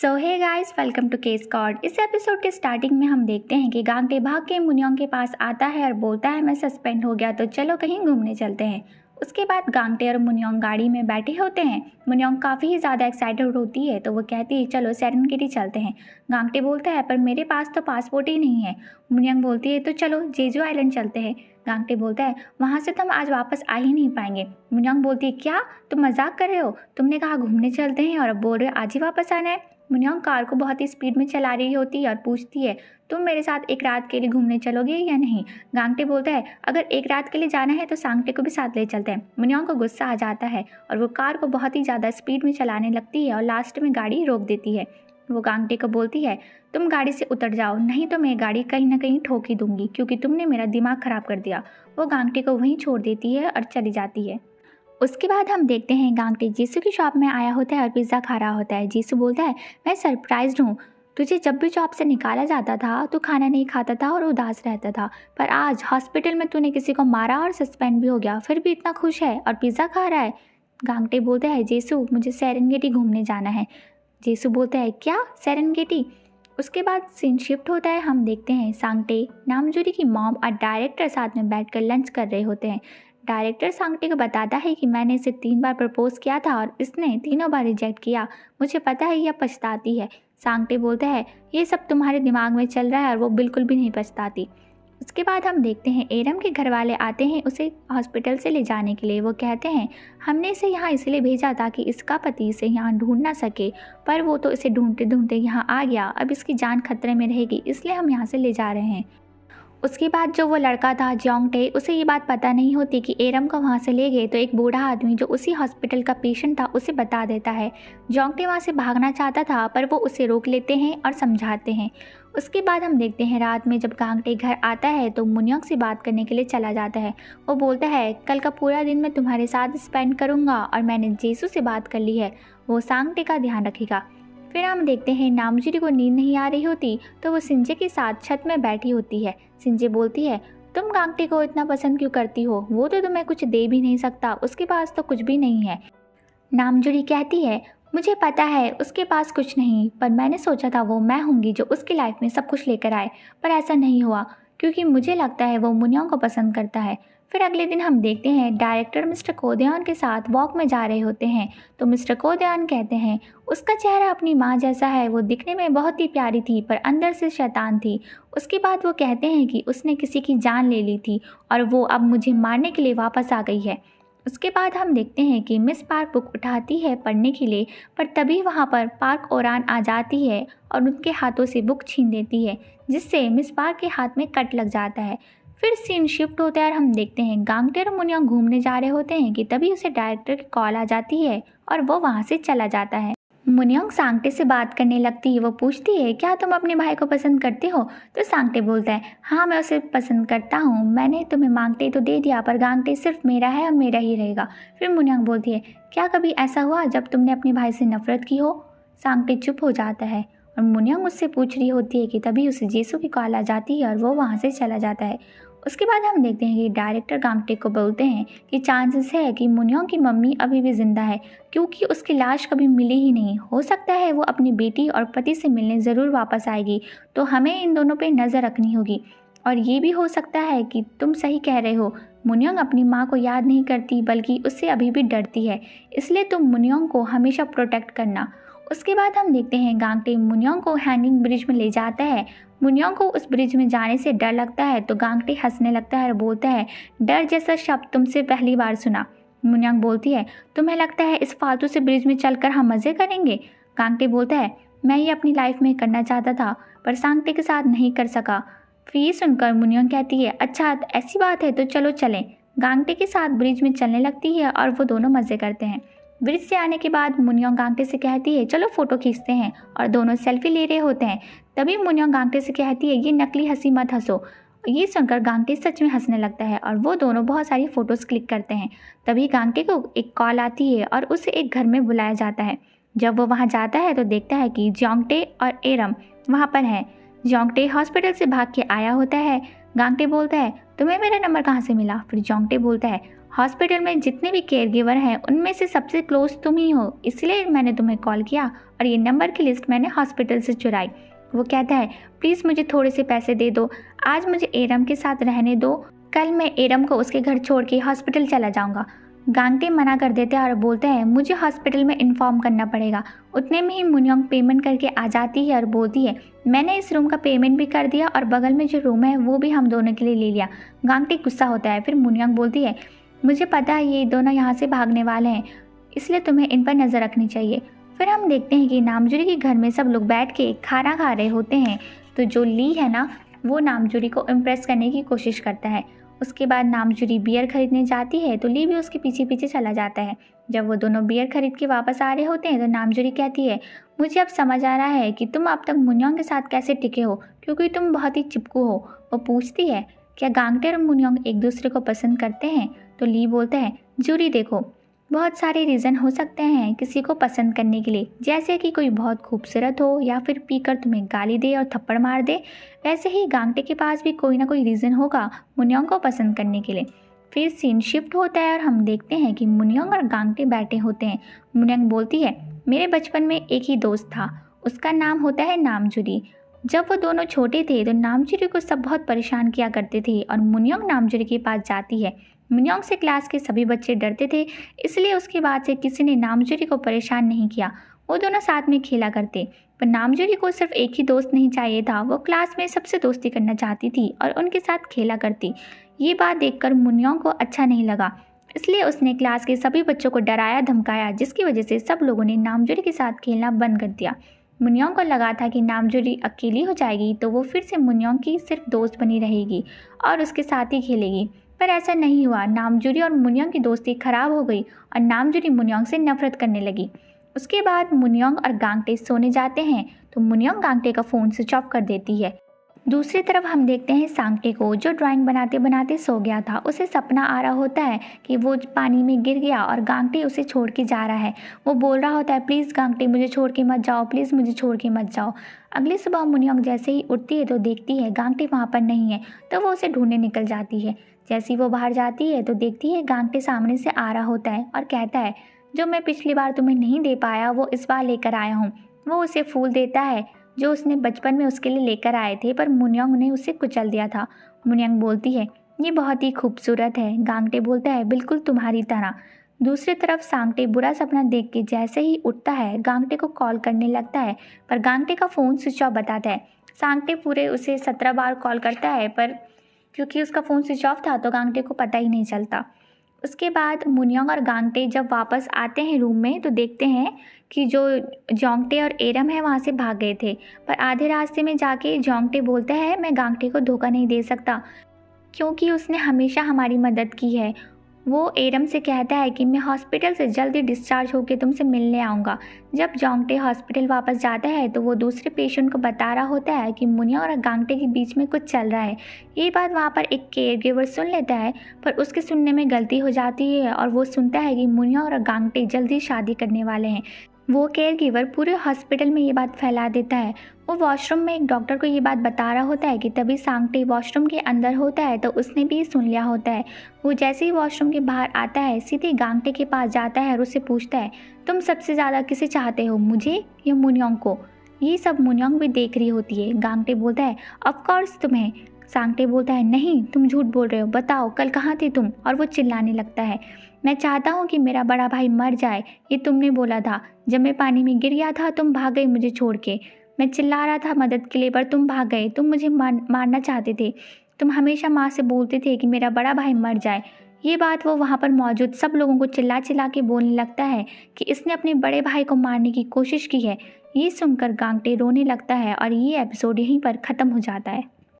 So hey guys, welcome to case cord. इस episode के starting में हम देखते हैं कि गांगटे भाग के मुनियोंग के पास आता है और बोलता है मैं सस्पेंड हो गया तो चलो कहीं घूमने चलते हैं। उसके बाद गांगटे और मुनियोंग गाड़ी में बैठे होते हैं। मुनियोंग काफ़ी ही ज़्यादा एक्साइटेड होती है तो वो कहती है चलो सेरेनगेटी चलते हैं। गांगटे बोलता है पर मेरे पास तो पासपोर्ट ही नहीं है। मुनियोंग बोलती है तो चलो जेजू आइलैंड चलते हैं। गांगटे बोलता है वहाँ से तो हम आज वापस आ ही नहीं पाएंगे। मुनियोंग बोलती है क्या तुम मजाक कर रहे हो? तुमने कहा घूमने चलते हैं और अब बोल रहे हो आज ही वापस आना है। मुनियोंग कार को बहुत ही स्पीड में चला रही होती है और पूछती है तुम मेरे साथ एक रात के लिए घूमने चलोगे या नहीं? गांगटे बोलता है अगर एक रात के लिए जाना है तो सांगटे को भी साथ ले चलते हैं। मुनियोंग को गुस्सा आ जाता है और वो कार को बहुत ही ज़्यादा स्पीड में चलाने लगती है और लास्ट में गाड़ी रोक देती है। वो गांगटे को बोलती है तुम गाड़ी से उतर जाओ नहीं तो मैं गाड़ी कहीं ना कहीं ठोक ही दूंगी क्योंकि तुमने मेरा दिमाग ख़राब कर दिया। वो गांगटे को वहीं छोड़ देती है और चली जाती है। उसके बाद हम देखते हैं गांगटे जीसू की शॉप में आया होता है और पिज़्ज़ा खा रहा होता है। जीसू बोलता है मैं सरप्राइज्ड हूँ, तुझे जब भी जॉब से निकाला जाता था तो खाना नहीं खाता था और उदास रहता था, पर आज हॉस्पिटल में तूने किसी को मारा और सस्पेंड भी हो गया, फिर भी इतना खुश है और पिज़्ज़ा खा रहा है। गांगटे बोलता है जीसू मुझे सेरेनगेटी घूमने जाना है। जीसू बोलता है क्या सेरेनगेटी? उसके बाद सीन शिफ्ट होता है। हम देखते हैं सांगटे, नामजूरी की मॉम और डायरेक्टर साथ में बैठकर लंच कर रहे होते हैं। डायरेक्टर सांगटे को बताता है कि मैंने इसे 3 बार प्रपोज किया था और इसने तीनों बार रिजेक्ट किया, मुझे पता है यह पछताती है। सांगटे बोलता है ये सब तुम्हारे दिमाग में चल रहा है और वो बिल्कुल भी नहीं पछताती। उसके बाद हम देखते हैं एरम के घर वाले आते हैं उसे हॉस्पिटल से ले जाने के लिए। वो कहते हैं हमने इसे यहाँ इसलिए भेजा ताकि इसका पति इसे यहाँ ढूंढ ना सके, पर वो तो इसे ढूंढते ढूंढते यहाँ आ गया, अब इसकी जान खतरे में रहेगी इसलिए हम यहाँ से ले जा रहे हैं। उसके बाद जो वो लड़का था जोंगटे, उसे ये बात पता नहीं होती कि एरम को वहाँ से ले गए तो एक बूढ़ा आदमी जो उसी हॉस्पिटल का पेशेंट था उसे बता देता है। जोंगटे वहाँ से भागना चाहता था पर वो उसे रोक लेते हैं और समझाते हैं। उसके बाद हम देखते हैं रात में जब गांगटे घर आता है तो मुनियोंग से बात करने के लिए चला जाता है। वो बोलता है कल का पूरा दिन मैं तुम्हारे साथ स्पेंड करूँगा और मैंने जेसू से बात कर ली है, वो सांगटे का ध्यान रखेगा। फिर हम देखते हैं नामजूरी को नींद नहीं आ रही होती तो वो सिंजे के साथ छत में बैठी होती है। सिंजे बोलती है तुम गांगटे को इतना पसंद क्यों करती हो, वो तो तुम्हें कुछ दे भी नहीं सकता, उसके पास तो कुछ भी नहीं है। नामजूरी कहती है मुझे पता है उसके पास कुछ नहीं, पर मैंने सोचा था वो मैं होंगी जो उसकी लाइफ में सब कुछ लेकर आए, पर ऐसा नहीं हुआ क्योंकि मुझे लगता है वो मुनियोंग को पसंद करता है। फिर अगले दिन हम देखते हैं डायरेक्टर मिस्टर कोदयान के साथ वॉक में जा रहे होते हैं तो मिस्टर कोदयान कहते हैं उसका चेहरा अपनी माँ जैसा है, वो दिखने में बहुत ही प्यारी थी पर अंदर से शैतान थी। उसके बाद वो कहते हैं कि उसने किसी की जान ले ली थी और वो अब मुझे मारने के लिए वापस आ गई है। उसके बाद हम देखते हैं कि मिस पार्क बुक उठाती है पढ़ने के लिए, पर तभी वहाँ पर पार्क ओरान आ जाती है और उनके हाथों से बुक छीन देती है जिससे मिस पार्क के हाथ में कट लग जाता है। फिर सीन शिफ्ट होता है और हम देखते हैं गांगटे और मुनियोंग घूमने जा रहे होते हैं कि तभी उसे डायरेक्टर की कॉल आ जाती है और वो वहाँ से चला जाता है। मुनियोंग सांगटे से बात करने लगती है। वो पूछती है क्या तुम अपने भाई को पसंद करते हो? तो सांगटे बोलता है हाँ मैं उसे पसंद करता हूँ, मैंने तुम्हें मांगटे तो दे दिया पर गांगटे सिर्फ मेरा है और मेरा ही रहेगा। फिर मुनियोंग बोलती है क्या कभी ऐसा हुआ जब तुमने अपने भाई से नफरत की हो? सांगटे चुप हो जाता है और मुनियोंग उससे पूछ रही होती है कि तभी उसे जेसू की कॉल आ जाती है और वो वहाँ से चला जाता है। उसके बाद हम देखते हैं कि डायरेक्टर गांगटे को बोलते हैं कि चांसेस है कि मुनियोंग की मम्मी अभी भी जिंदा है क्योंकि उसकी लाश कभी मिली ही नहीं, हो सकता है वो अपनी बेटी और पति से मिलने ज़रूर वापस आएगी, तो हमें इन दोनों पे नज़र रखनी होगी। और ये भी हो सकता है कि तुम सही कह रहे हो, मुनियोंग अपनी माँ को याद नहीं करती बल्कि उससे अभी भी डरती है, इसलिए तुम मुनियोंग को हमेशा प्रोटेक्ट करना। उसके बाद हम देखते हैं गांगटे मुनियोंग को हैंगिंग ब्रिज में ले जाता है। मुनियोंग को उस ब्रिज में जाने से डर लगता है तो गांगटे हंसने लगता है और बोलता है डर जैसा शब्द तुमसे पहली बार सुना। मुनियोंग बोलती है तुम्हें लगता है इस फालतू से ब्रिज में चलकर हम मज़े करेंगे? गांगटे बोलता है मैं ये अपनी लाइफ में करना चाहता था पर सांगटे के साथ नहीं कर सका। फिर ये सुनकर मुनियोंग कहती है अच्छा ऐसी बात है तो चलो चलें। गांगटे के साथ ब्रिज में चलने लगती है और वो दोनों मज़े करते हैं। ब्रिज से आने के बाद मुनियोंग गांगटे से कहती है चलो फ़ोटो खींचते हैं और दोनों सेल्फी ले रहे होते हैं। तभी मुनियोंग गांगटे से कहती है ये नकली हंसी मत हंसो। ये सुनकर गांगटे सच में हंसने लगता है और वो दोनों बहुत सारी फ़ोटोज़ क्लिक करते हैं। तभी गांगटे को एक कॉल आती है और उसे एक घर में बुलाया जाता है। जब वो वहाँ जाता है तो देखता है कि जोंगटे और एरम वहाँ पर हैं। जोंगटे हॉस्पिटल से भाग के आया होता है। गांगटे बोलता है तुम्हें मेरा नंबर कहाँ से मिला? फिर जोंगटे बोलता है हॉस्पिटल में जितने भी केयर गिवर हैं उनमें से सबसे क्लोज तुम ही हो, इसलिए मैंने तुम्हें कॉल किया और ये नंबर की लिस्ट मैंने हॉस्पिटल से चुराई। वो कहता है प्लीज़ मुझे थोड़े से पैसे दे दो, आज मुझे एरम के साथ रहने दो, कल मैं एरम को उसके घर छोड़ के हॉस्पिटल चला जाऊँगा। गांगटे मना कर देते हैं और बोलते हैं मुझे हॉस्पिटल में इन्फॉर्म करना पड़ेगा। उतने में ही मुनियोंग पेमेंट करके आ जाती है और बोलती है मैंने इस रूम का पेमेंट भी कर दिया और बगल में जो रूम है वो भी हम दोनों के लिए ले लिया। गांगटे गुस्सा होता है। फिर मुनियोंग बोलती है मुझे पता है ये दोनों यहाँ से भागने वाले हैं, इसलिए तुम्हें इन पर नज़र रखनी चाहिए। फिर हम देखते हैं कि नामजुरी के घर में सब लोग बैठ के खाना खा रहे होते हैं। तो जो ली है ना, वो नामजुरी को इम्प्रेस करने की कोशिश करता है। उसके बाद नामजुरी बियर खरीदने जाती है तो ली भी उसके पीछे पीछे चला जाता है। जब वो दोनों बियर खरीद के वापस आ रहे होते हैं तो नामजुरी कहती है मुझे अब समझ आ रहा है कि तुम अब तक मुनियोंग के साथ कैसे टिके हो, क्योंकि तुम बहुत ही चिपकू हो। वो पूछती है क्या गांगटे और मुनियोंग एक दूसरे को पसंद करते हैं? तो ली बोलता है जूरी देखो, बहुत सारे रीज़न हो सकते हैं किसी को पसंद करने के लिए, जैसे कि कोई बहुत खूबसूरत हो या फिर पीकर तुम्हें गाली दे और थप्पड़ मार दे। वैसे ही गांगटे के पास भी कोई ना कोई रीज़न होगा मुनियोंग को पसंद करने के लिए। फिर सीन शिफ्ट होता है और हम देखते हैं कि मुनियोंग और गांगटे बैठे होते हैं। मुनियोंग बोलती है मेरे बचपन में एक ही दोस्त था, उसका नाम होता है नामजुरी। जब वो दोनों छोटे थे तो नामजुरी को सब बहुत परेशान किया करते थे और मुनियोंग नामजुरी के पास जाती है। मुनियोंग से क्लास के सभी बच्चे डरते थे, इसलिए उसके बाद से किसी ने नामजुरी को परेशान नहीं किया। वो दोनों साथ में खेला करते। पर नामजुरी को सिर्फ एक ही दोस्त नहीं चाहिए था, वो क्लास में सबसे दोस्ती करना चाहती थी और उनके साथ खेला करती। ये बात देखकर मुनियोंग को अच्छा नहीं लगा, इसलिए उसने क्लास के सभी बच्चों को डराया धमकाया, जिसकी वजह से सब लोगों ने नामजुरी के साथ खेलना बंद कर दिया। मुनियोंग को लगा था कि नामजुरी अकेली हो जाएगी तो वो फिर से मुनियोंग की सिर्फ दोस्त बनी रहेगी और उसके साथ ही खेलेगी, पर ऐसा नहीं हुआ। नामजुरी और मुनियोंग की दोस्ती खराब हो गई और नामजुरी मुनियोंग से नफरत करने लगी। उसके बाद मुनियोंग और गांगटे सोने जाते हैं तो मुनियोंग गांगटे का फ़ोन स्विच ऑफ कर देती है। दूसरी तरफ हम देखते हैं सांगटे को, जो ड्राइंग बनाते बनाते सो गया था। उसे सपना आ रहा होता है कि वो पानी में गिर गया और गांगटे उसे छोड़ के जा रहा है। वो बोल रहा होता है प्लीज़ गांगटे मुझे छोड़ के मत जाओ, प्लीज़ मुझे छोड़ के मत जाओ। अगली सुबह मुनियोंग जैसे ही उठती है तो देखती है गांगटे वहाँ पर नहीं है, तो वो उसे ढूंढने निकल जाती है। जैसे ही वो बाहर जाती है तो देखती है गांगटे सामने से आ रहा होता है और कहता है जो मैं पिछली बार तुम्हें नहीं दे पाया वो इस बार लेकर आया हूँ। वो उसे फूल देता है जो उसने बचपन में उसके लिए लेकर आए थे, पर मुनियोंग ने उसे कुचल दिया था। मुनियोंग बोलती है ये बहुत ही खूबसूरत है। गांगटे बोलता है बिल्कुल तुम्हारी तरह। दूसरी तरफ सांगटे बुरा सपना देख के जैसे ही उठता है गांगटे को कॉल करने लगता है, पर गांगटे का फ़ोन स्विच ऑफ बताता है। सांगटे पूरे उसे 17 बार कॉल करता है, पर क्योंकि उसका फ़ोन स्विच ऑफ था तो गांगटे को पता ही नहीं चलता। उसके बाद मुनियोंग और गांगटे जब वापस आते हैं रूम में तो देखते हैं कि जो जोंगटे और एरम है वहाँ से भाग गए थे, पर आधे रास्ते में जाके जोंगटे बोलता है मैं गांगटे को धोखा नहीं दे सकता क्योंकि उसने हमेशा हमारी मदद की है। वो एरम से कहता है कि मैं हॉस्पिटल से जल्दी डिस्चार्ज होकर तुमसे मिलने आऊँगा। जब जोंगटे हॉस्पिटल वापस जाता है तो वो दूसरे पेशेंट को बता रहा होता है कि मुनियोंग और गांगटे के बीच में कुछ चल रहा है। ये बात वहाँ पर एक केयर गिवर सुन लेता है, पर उसके सुनने में गलती हो जाती है और वो सुनता है कि मुनियोंग और गांगटे जल्दी शादी करने वाले हैं। वो केयर गिवर पूरे हॉस्पिटल में ये बात फैला देता है। वो वॉशरूम में एक डॉक्टर को ये बात बता रहा होता है कि तभी सांगटे वॉशरूम के अंदर होता है, तो उसने भी सुन लिया होता है। वो जैसे ही वॉशरूम के बाहर आता है सीधे गांगटे के पास जाता है और उससे पूछता है तुम सबसे ज़्यादा किसे चाहते हो, मुझे या मुनियोंग को? ये सब मुनियोंग भी देख रही होती है। गांगटे बोलता है ऑफकोर्स तुम्हें। सांगटे बोलता है नहीं तुम झूठ बोल रहे हो, बताओ कल कहाँ थे तुम? और वो चिल्लाने लगता है मैं चाहता हूँ कि मेरा बड़ा भाई मर जाए, ये तुमने बोला था। जब मैं पानी में गिर गया था तुम भाग गए मुझे छोड़ के। मैं चिल्ला रहा था मदद के लिए पर तुम भाग गए। तुम मुझे मारना चाहते थे। तुम हमेशा माँ से बोलते थे कि मेरा बड़ा भाई मर जाए। ये बात वो वहाँ पर मौजूद सब लोगों को चिल्ला चिल्ला के बोलने लगता है कि इसने अपने बड़े भाई को मारने की कोशिश की है। ये सुनकर गांगटे रोने लगता है और ये एपिसोड यहीं पर ख़त्म हो जाता है।